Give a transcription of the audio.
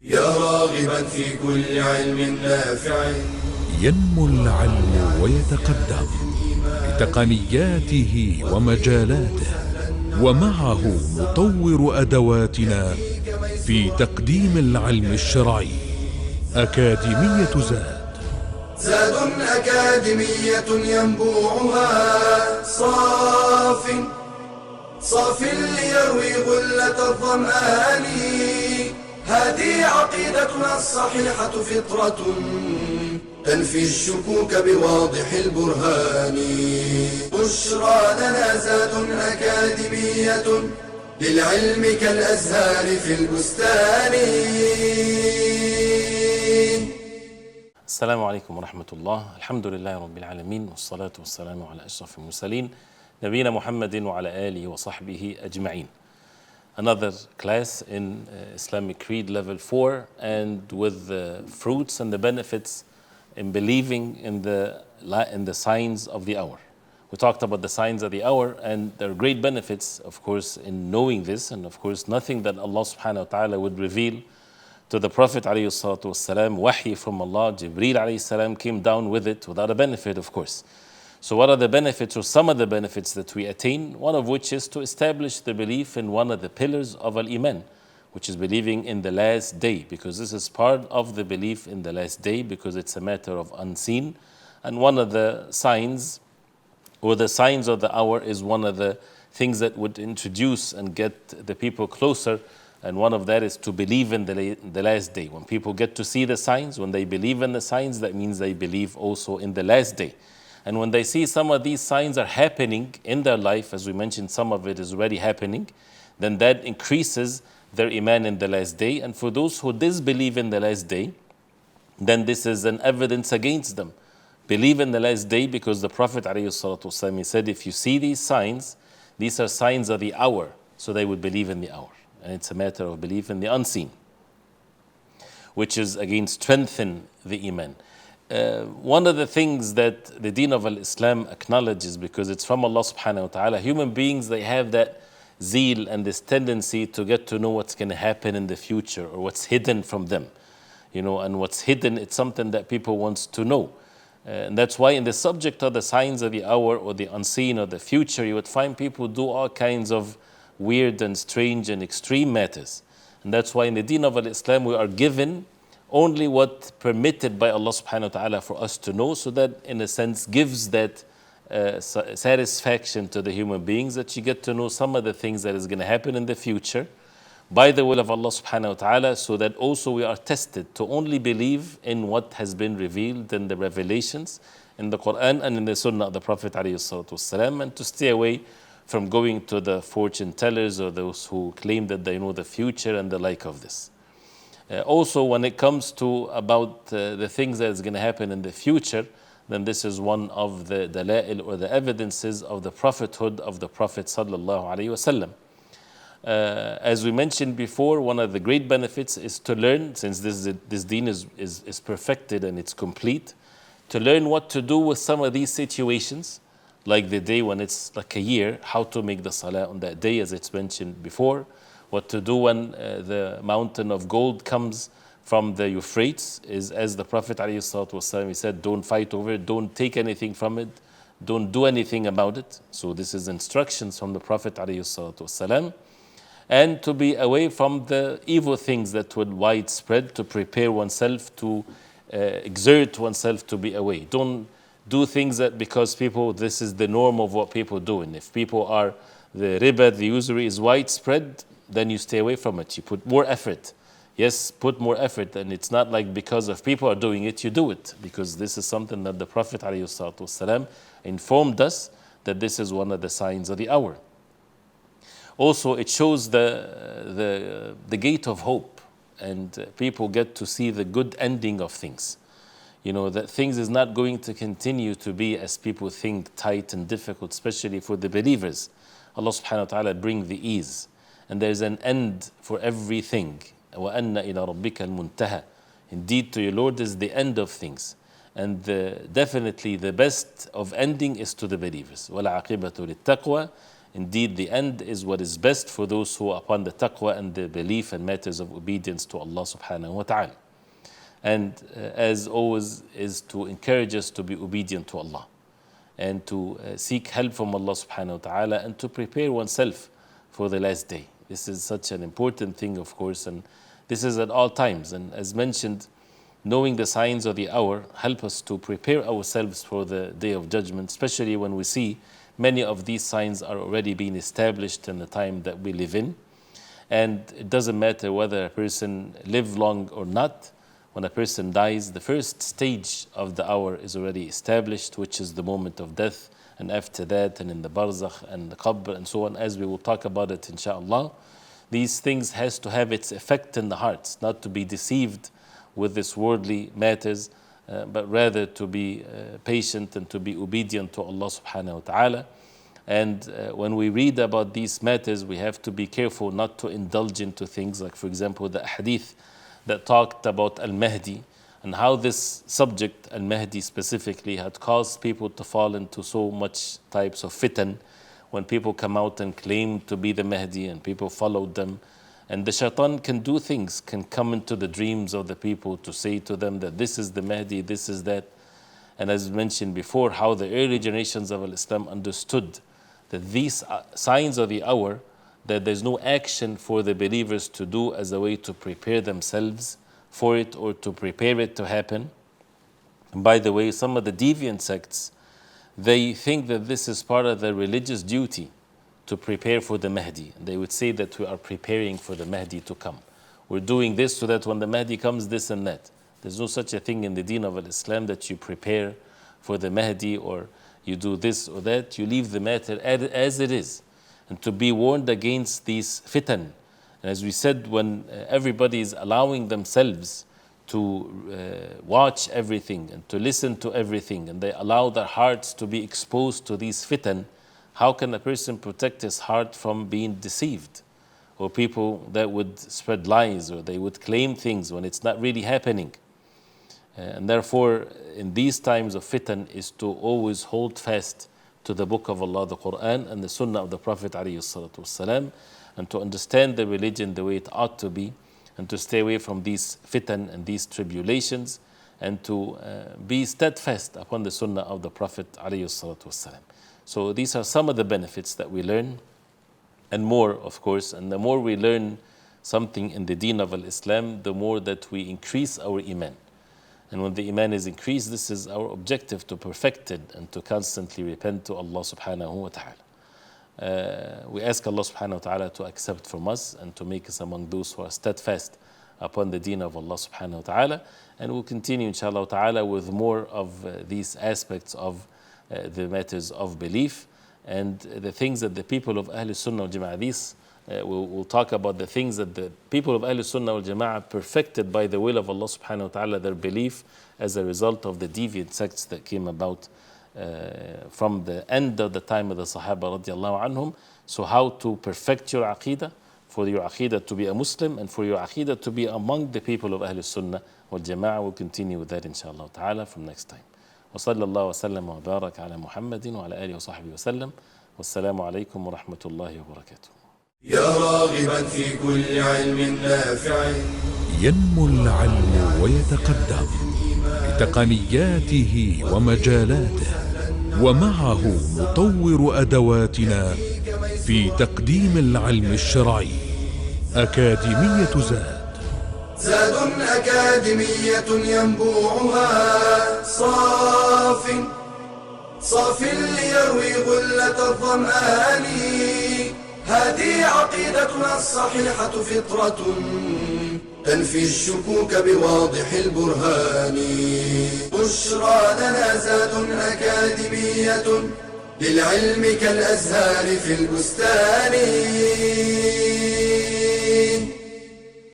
يا راغبا في كل علم نافع. ينمو العلم ويتقدم بتقنياته ومجالاته، ومعه نطور أدواتنا في تقديم العلم الشرعي. أكاديمية زاد أكاديمية ينبوعها صاف ليروي غلة الظمآن. هذه عقيدتنا الصحيحة فطرة تنفي الشكوك بواضح البرهان. بشرى لنا زاد أكاديمية للعلم كالأزهار في البستان. السلام عليكم ورحمة الله. الحمد لله رب العالمين، والصلاة والسلام على أشرف المرسلين نبينا محمد وعلى آله وصحبه أجمعين. Another class in Islamic Creed level 4, and with the fruits and the benefits in believing in the signs of the hour. We talked about the signs of the hour, and there are great benefits, of course, in knowing this, and of course nothing that Allah subhanahu wa ta'ala would reveal to the Prophet alayhi salatu wasalam, wahi from Allah, Jibreel alayhi salam came down with it without a benefit, of course. So what are the benefits, or some of the benefits that we attain? One of which is to establish the belief in one of the pillars of Al-Iman, which is believing in the last day, because this is part of the belief in the last day, because it's a matter of unseen. And one of the signs, or the signs of the hour, is one of the things that would introduce and get the people closer. And one of that is to believe in the last day. When people get to see the signs, when they believe in the signs, that means they believe also in the last day. And when they see some of these signs are happening in their life, as we mentioned, some of it is already happening, then that increases their iman in the last day. And for those who disbelieve in the last day, then this is an evidence against them. Believe in the last day, because the Prophet ﷺ said, if you see these signs, these are signs of the hour, so they would believe in the hour. And it's a matter of belief in the unseen, which is again strengthen the iman. One of the things that the Deen of Islam acknowledges, because it's from Allah subhanahu wa ta'ala, human beings, they have that zeal and this tendency to get to know what's going to happen in the future, or what's hidden from them. And what's hidden, it's something that people want to know. And that's why in the subject of the signs of the hour, or the unseen, or the future, you would find people do all kinds of weird and strange and extreme matters. And that's why in the Deen of Islam we are given only what permitted by Allah subhanahu wa ta'ala for us to know, so that in a sense gives that satisfaction to the human beings, that you get to know some of the things that is going to happen in the future by the will of Allah subhanahu wa ta'ala, so that also we are tested to only believe in what has been revealed in the revelations in the Quran and in the Sunnah of the Prophet alayhi salatu wasalam, and to stay away from going to the fortune tellers or those who claim that they know the future and the like of this. Also, when it comes to about the things that is going to happen in the future, then this is one of the dalail, or the evidences of the prophethood of the Prophet sallallahu alaihi wasallam. As we mentioned before, one of the great benefits is to learn, since this deen is perfected and it's complete, to learn what to do with some of these situations, like the day when it's like a year, how to make the salah on that day, as it's mentioned before, what to do when the mountain of gold comes from the Euphrates, is as the Prophet ﷺ, he said, don't fight over it, don't take anything from it, don't do anything about it. So this is instructions from the Prophet ﷺ. And to be away from the evil things that would widespread, to prepare oneself, to exert oneself to be away. Don't do things that because people, this is the norm of what people do. And if people are, the riba, the usury is widespread, then you stay away from it. You put more effort. Yes, put more effort. And it's not like because of people are doing it, you do it. Because this is something that the Prophet ﷺ informed us, that this is one of the signs of the hour. Also, it shows the gate of hope, and people get to see the good ending of things. That things is not going to continue to be as people think, tight and difficult, especially for the believers. Allah subhanahu wa ta'ala bring the ease, and there's an end for everything. وَأَنَّ إِلَى رَبِّكَ الْمُنْتَهَى. Indeed, to your Lord is the end of things. And definitely the best of ending is to the believers. وَلَعَقِبَةُ لِلتَّقْوَى. Indeed, the end is what is best for those who are upon the taqwa and the belief and matters of obedience to Allah subhanahu wa ta'ala. And as always, is to encourage us to be obedient to Allah and to seek help from Allah subhanahu wa ta'ala and to prepare oneself for the last day. This is such an important thing, of course, and this is at all times. And as mentioned, knowing the signs of the hour help us to prepare ourselves for the day of judgment, especially when we see many of these signs are already being established in the time that we live in. And it doesn't matter whether a person live long or not. When a person dies, the first stage of the hour is already established, which is the moment of death. And after that, and in the barzakh and the qabr and so on, as we will talk about it inshallah, these things has to have its effect in the hearts, not to be deceived with this worldly matters, but rather to be patient and to be obedient to Allah subhanahu wa ta'ala. And when we read about these matters, we have to be careful not to indulge into things like, for example, the hadith that talked about Al-Mahdi and how this subject, Al-Mahdi specifically, had caused people to fall into so much types of fitan when people come out and claim to be the Mahdi and people followed them. And the shaitan can do things, can come into the dreams of the people to say to them that this is the Mahdi, this is that. And as mentioned before, how the early generations of Islam understood that these signs of the hour, that there's no action for the believers to do as a way to prepare themselves for it or to prepare it to happen. And by the way, some of the deviant sects, they think that this is part of their religious duty to prepare for the Mahdi. They would say that we are preparing for the Mahdi to come. We're doing this so that when the Mahdi comes, this and that. There's no such a thing in the deen of Islam that you prepare for the Mahdi or you do this or that. You leave the matter as it is. And to be warned against these fitan. And as we said, when everybody is allowing themselves to watch everything and to listen to everything, and they allow their hearts to be exposed to these fitan, how can a person protect his heart from being deceived? Or people that would spread lies, or they would claim things when it's not really happening. And therefore, in these times of fitan, is to always hold fast to the book of Allah, the Quran, and the Sunnah of the Prophet ﷺ, and to understand the religion the way it ought to be, and to stay away from these fitan and these tribulations, and to be steadfast upon the Sunnah of the Prophet ﷺ. So these are some of the benefits that we learn, and more, of course. And the more we learn something in the deen of Islam, the more that we increase our iman. And when the iman is increased, this is our objective, to perfect it and to constantly repent to Allah subhanahu wa ta'ala. We ask Allah subhanahu wa ta'ala to accept from us and to make us among those who are steadfast upon the deen of Allah subhanahu wa ta'ala. And we'll continue inshallah ta'ala with more of these aspects of the matters of belief and the things that the people of Ahl Sunnah wal Jama'ah, we'll talk about the things that the people of Ahl Sunnah wal Jama'ah perfected by the will of Allah subhanahu wa ta'ala, their belief as a result of the deviant sects that came about from the end of the time of the Sahaba radiallahu anhum. So how to perfect your Aqeedah, for your Aqeedah to be a Muslim and for your Aqeedah to be among the people of Ahl Sunnah wal Jama'ah. We'll continue with that inshallah ta'ala from next time. وصلى الله وسلم وبارك على محمد وعلى آله وصحبه وسلم والسلام عليكم ورحمة الله وبركاته. يا راغبا في كل علم نافع ينمو العلم ويتقدم بتقنياته ومجالاته، ومعه نطور أدواتنا في تقديم العلم الشرعي. أكاديمية زاد، زاد أكاديمية ينبوعها صاف ليروي غلة الظمآن. هذه عقيدتنا الصحيحة فطرة تنفي الشكوك بواضح البرهان. بشرى لنا زاد أكاديمية للعلم كالأزهار في البستان.